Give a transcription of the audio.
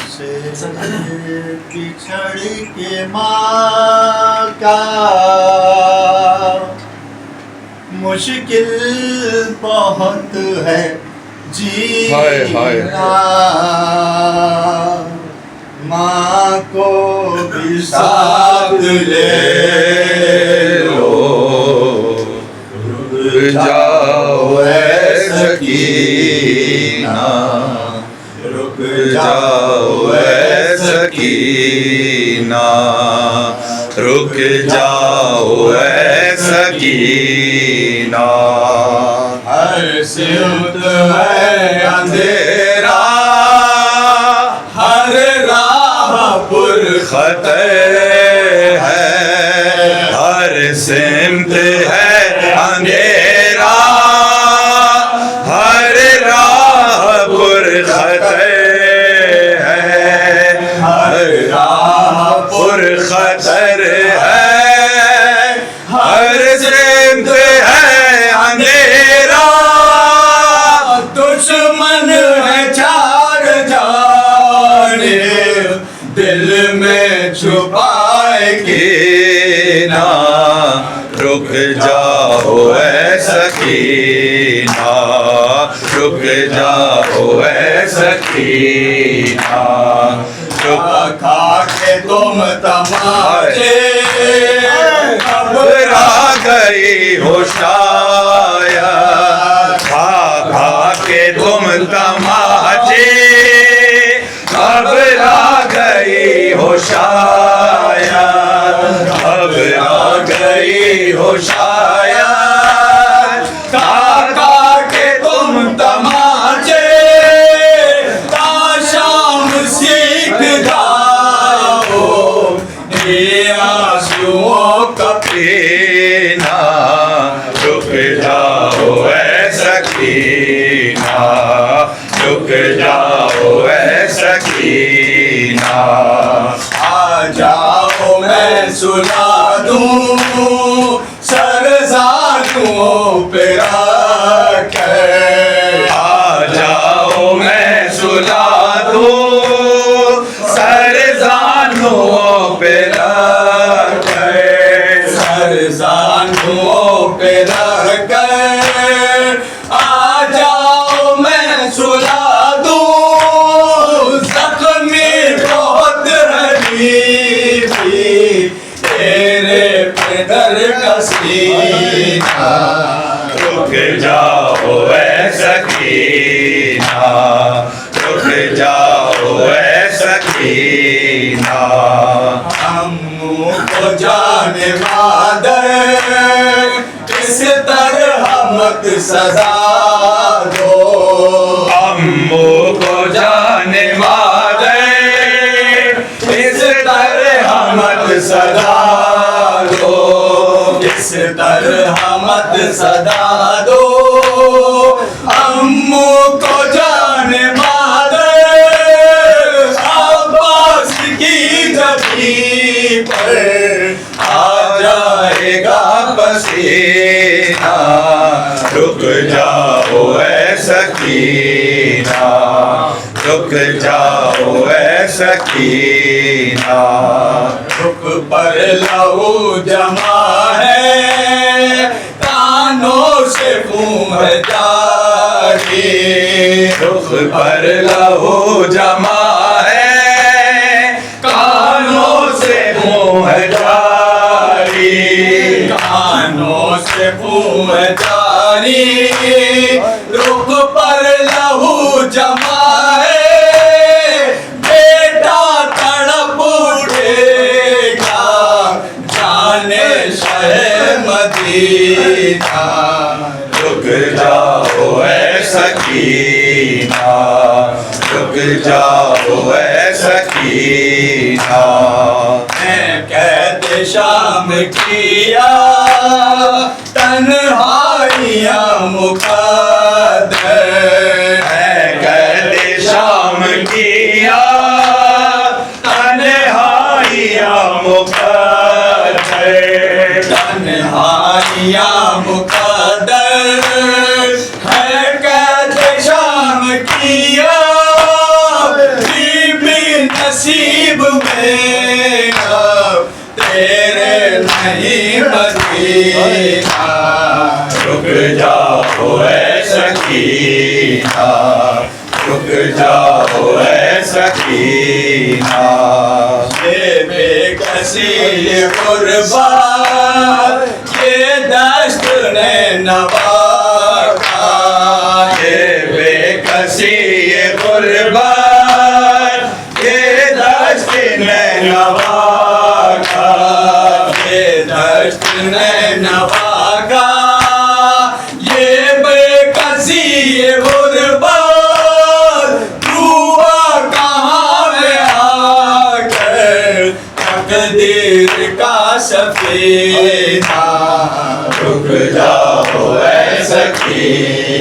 से बिछड़ के माँ का मुश्किल बहुत है जीना। माँ को भी साथ ले लो, रुक जाओ ऐ सकीना, रुक जाओ ऐ सकीना, रुक जाओ ऐ सकीना। हर सिमत है अंधेरा, हर राह पुरखतर है, हर सिमत है अंधेरा, हर राह पुरखतर है, हर राह पुरखतर है, हर सिमत है अंधेरा। दुश्मन है चार जाने, दिल में छुपाएंगे ना, रुक जाओ ऐ सकीना, रुक जाओ ऐ सकीना। खा के तुम तमाचे घबरा गई हो शायद, खा के तुम तमाचे घबरा गई हो शायद, घबरा गई हो शायद। खा के तुम तमाचे शाम सीख जाओ, ये आंसुओं का पीना, रुक जाओ ऐ सकीना, रुक जाओ ऐ सकीना। आ जाओ मैं सुला दूं सरज़ादों पे रखकर, आ जाओ मैं सुला दूं सरज़ादों पे रखकर, सरज़ादों पे रखकर। आ जाओ मैं सुला दूं ज़ख्मी बहुत हबीबी, तेरे पैदर का सीना, रुक जाओ ऐ सकीना, रुक जाओ ऐ सकीना। अम्मू को जाने मादर इस तरह मत सजा दो, अम्मू को जाने मादर इस तरह मत सजा दो, इस तरह मत सजा दो। अम्मू को जाने मादर अब्बास की जबी पर आ जाएगा पसीना, रुक जाओ ऐ सकीना, रुक जाओ ऐ सकीना। रुख पर लहू जमा है, कानों से खून जारी, रुख पर लहू जमा है, कानों से खून जारी, कानों से खून जारी। रुख पर लहू जमा है, बेटा तड़प उठेगा जाने शहर मदीना, रुक जाओ ऐ सकीना, रुक जाओ ऐ सकीना। मैं कैद शाम किया तन्हाइयाँ मुक़द्दर, मैं कैद शाम किया तन्हाइयाँ मुक़द्दर, तन्हाइयाँ मुक़द्दर है कैद शाम किया। नहीं मदीना, रुक जाओ ऐ सकीना, रुक जाओ ऐ सकीना। ये बेकसी ये गुर्बत ये दश्त नैनवा का, ये बेकसी ये गुर्बत ये दश्त नैनवा का, ये दश्त नैनवा का, ये बेकसी ये गुर्बत हुआ कहाँ में आकर तकदीर का सफीना, रुक जाओ ऐ सकीना,